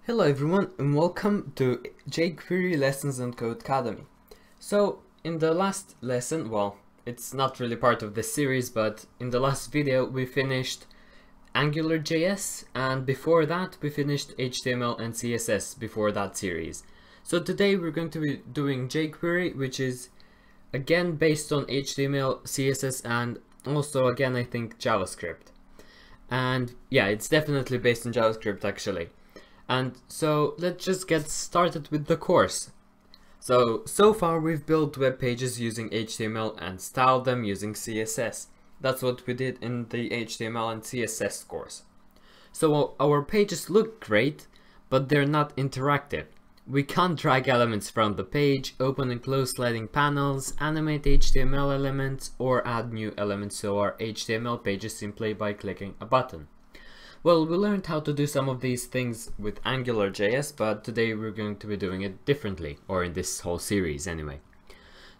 Hello everyone and welcome to jQuery lessons on Codecademy. So in the last lesson, well, it's not really part of this series, but in the last video we finished AngularJS, and before that we finished HTML and CSS before that series. So today we're going to be doing jQuery, which is again based on HTML, CSS, and also again I think JavaScript. And yeah, it's definitely based on JavaScript actually. And so let's just get started with the course. So far we've built web pages using HTML and styled them using CSS. That's what we did in the HTML and CSS course. So our pages look great, but they're not interactive. We can't drag elements from the page, open and close sliding panels, animate HTML elements, or add new elements to our HTML pages simply by clicking a button. Well, we learned how to do some of these things with AngularJS, but today we're going to be doing it differently, or in this whole series anyway.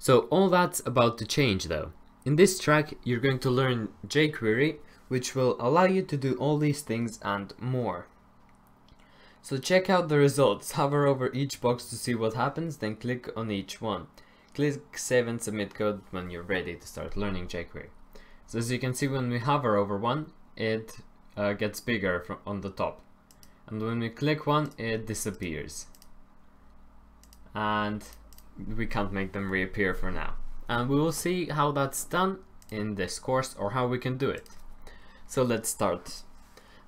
So all that's about to change though. In this track, you're going to learn jQuery, which will allow you to do all these things and more. So check out the results, hover over each box to see what happens, then click on each one. Click Save and Submit Code when you're ready to start learning jQuery. So as you can see, when we hover over one, it gets bigger on the top, and when we click one it disappears, and we can't make them reappear for now, and we will see how that's done in this course, or how we can do it. So let's start.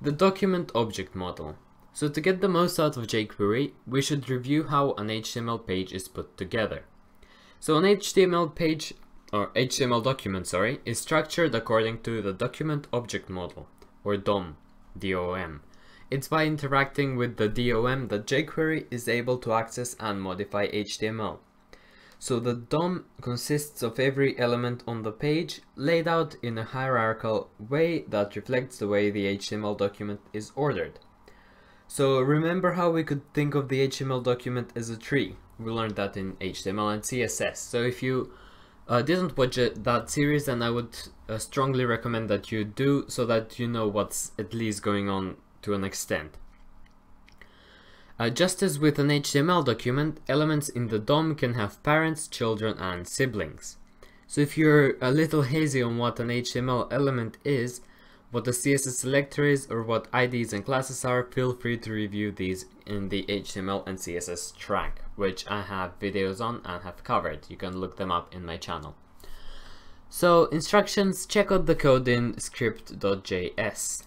The document object model. So to get the most out of jQuery, we should review how an HTML page is put together. So an HTML page, or HTML document, is structured according to the document object model, or DOM, D-O-M. It's by interacting with the DOM that jQuery is able to access and modify HTML. So the DOM consists of every element on the page laid out in a hierarchical way that reflects the way the HTML document is ordered. So remember how we could think of the HTML document as a tree? We learned that in HTML and CSS. So if you didn't watch that series, then I would strongly recommend that you do, so that you know what's at least going on to an extent. Just as with an HTML document, elements in the DOM can have parents, children, and siblings. So if you're a little hazy on what an HTML element is, what a CSS selector is, or what IDs and classes are, feel free to review these in the HTML and CSS track, which I have videos on and have covered. You can look them up in my channel. So instructions, check out the code in script.js.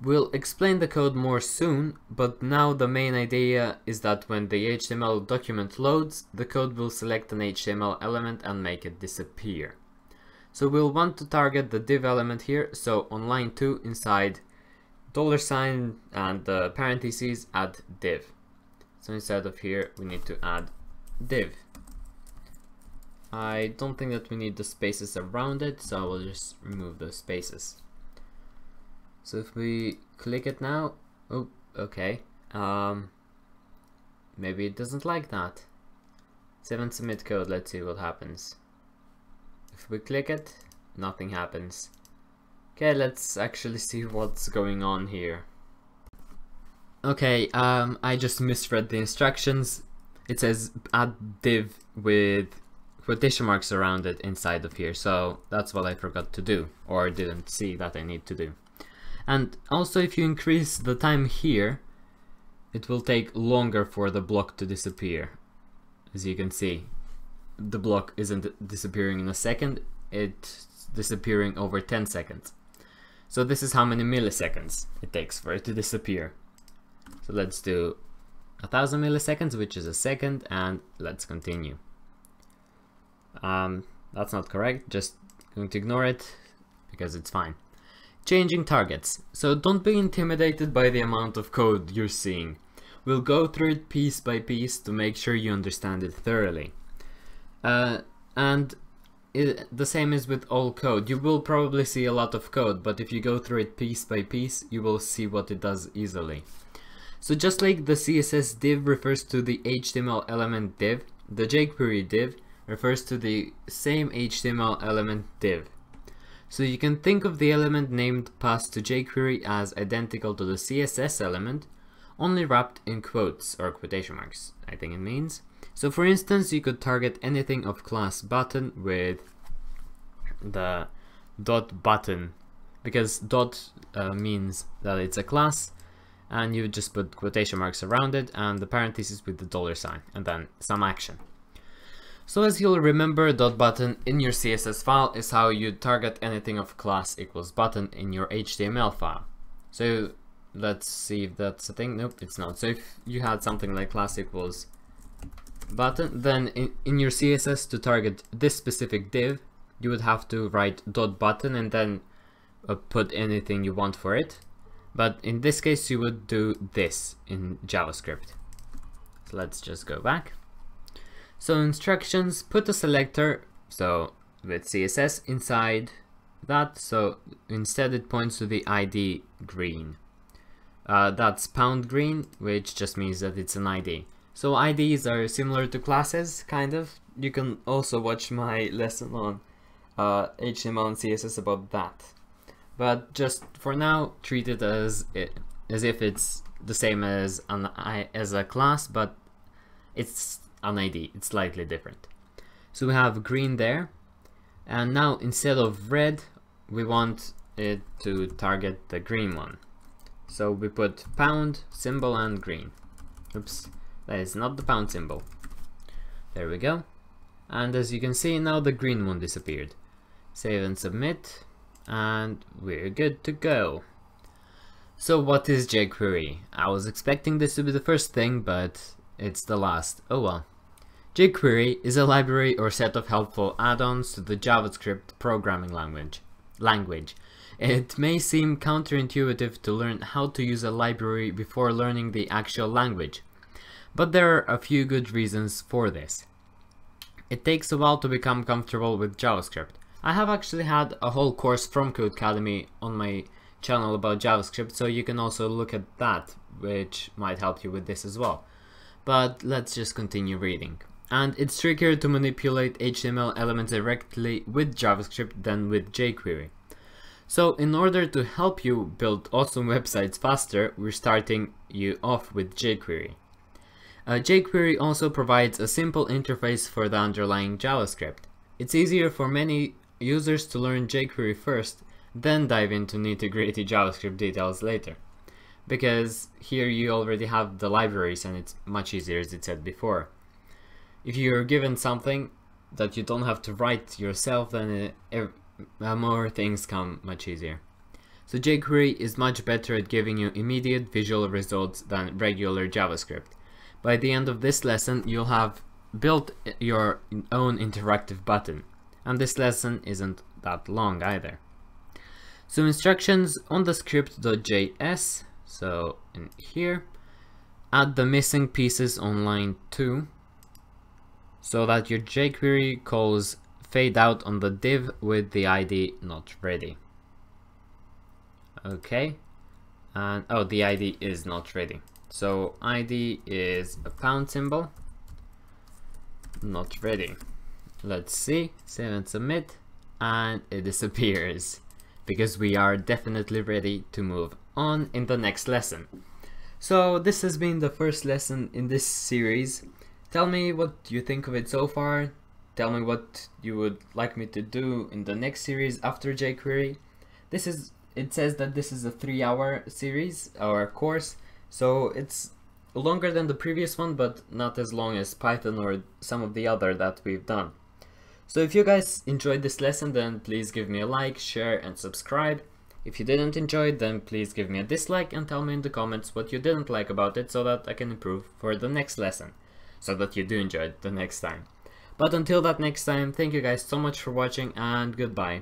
We'll explain the code more soon, but now the main idea is that when the HTML document loads, the code will select an HTML element and make it disappear. So we'll want to target the div element here, so on line 2 inside $sign and the parentheses add div. So instead of here we need to add div. I don't think that we need the spaces around it, so I will just remove those spaces. So if we click it now, oh, okay, maybe it doesn't like that. Save and submit code, let's see what happens. If we click it, nothing happens. Okay, let's actually see what's going on here. Okay, I just misread the instructions. It says add div with quotation marks around it inside of here, so that's what I forgot to do, or didn't see that I need to do. And also, if you increase the time here, it will take longer for the block to disappear. As you can see, the block isn't disappearing in a second, it's disappearing over 10 seconds. So this is how many milliseconds it takes for it to disappear. So let's do 1000 milliseconds, which is a second, and let's continue. That's not correct, just going to ignore it because it's fine. Changing targets. So don't be intimidated by the amount of code you're seeing. We'll go through it piece by piece to make sure you understand it thoroughly. The same is with all code. You will probably see a lot of code, but if you go through it piece by piece, you will see what it does easily. So just like the CSS div refers to the HTML element div, the jQuery div refers to the same HTML element div. So you can think of the element named passed to jQuery as identical to the CSS element, only wrapped in quotes or quotation marks, I think it means. So for instance, you could target anything of class button with the dot button, because dot means that it's a class, and you just put quotation marks around it and the parentheses with the $sign and then some action. So as you'll remember, dot button in your CSS file is how you target anything of class equals button in your HTML file. So let's see if that's a thing. Nope, it's not. So if you had something like class equals button, then in your CSS to target this specific div, you would have to write dot button and then put anything you want for it. But in this case, you would do this in JavaScript. So let's just go back. So instructions, put a selector, so with CSS inside that, so instead it points to the ID green. That's pound green, which just means that it's an ID. So IDs are similar to classes, kind of. You can also watch my lesson on HTML and CSS about that. But just for now, treat it as if it's the same as a class, but it's an ID, it's slightly different. So we have green there, and now instead of red, we want it to target the green one. So we put pound symbol and green. Oops, that is not the pound symbol. There we go. And as you can see, now the green one disappeared. Save and submit, and we're good to go. So what is jQuery? I was expecting this to be the first thing, but it's the last. Oh well. jQuery is a library or set of helpful add-ons to the JavaScript programming language. It may seem counterintuitive to learn how to use a library before learning the actual language, but there are a few good reasons for this. It takes a while to become comfortable with JavaScript. I have actually had a whole course from Codecademy on my channel about JavaScript, so you can also look at that, which might help you with this as well. But let's just continue reading. And it's trickier to manipulate HTML elements directly with JavaScript than with jQuery. So in order to help you build awesome websites faster, we're starting you off with jQuery. jQuery also provides a simple interface for the underlying JavaScript. It's easier for many users to learn jQuery first, then dive into nitty-gritty JavaScript details later. Because here you already have the libraries and it's much easier, as it said before. If you're given something that you don't have to write yourself, then more things come much easier. So jQuery is much better at giving you immediate visual results than regular JavaScript. By the end of this lesson, you'll have built your own interactive button. And this lesson isn't that long either. So instructions on the script.js, so in here, add the missing pieces on line 2, so that your jQuery calls fade out on the div with the ID not ready. Okay, and oh, the ID is not ready. So ID is a pound symbol, not ready. Let's see, save and submit, and it disappears because we are definitely ready to move on in the next lesson. So this has been the first lesson in this series. Tell me what you think of it so far. Tell me what you would like me to do in the next series after jQuery. It says that this is a 3-hour series or course, so it's longer than the previous one, but not as long as Python or some of the other that we've done. So if you guys enjoyed this lesson, then please give me a like, share and subscribe. If you didn't enjoy it, then please give me a dislike and tell me in the comments what you didn't like about it so that I can improve for the next lesson, so that you do enjoy it the next time. But until that next time, thank you guys so much for watching and goodbye.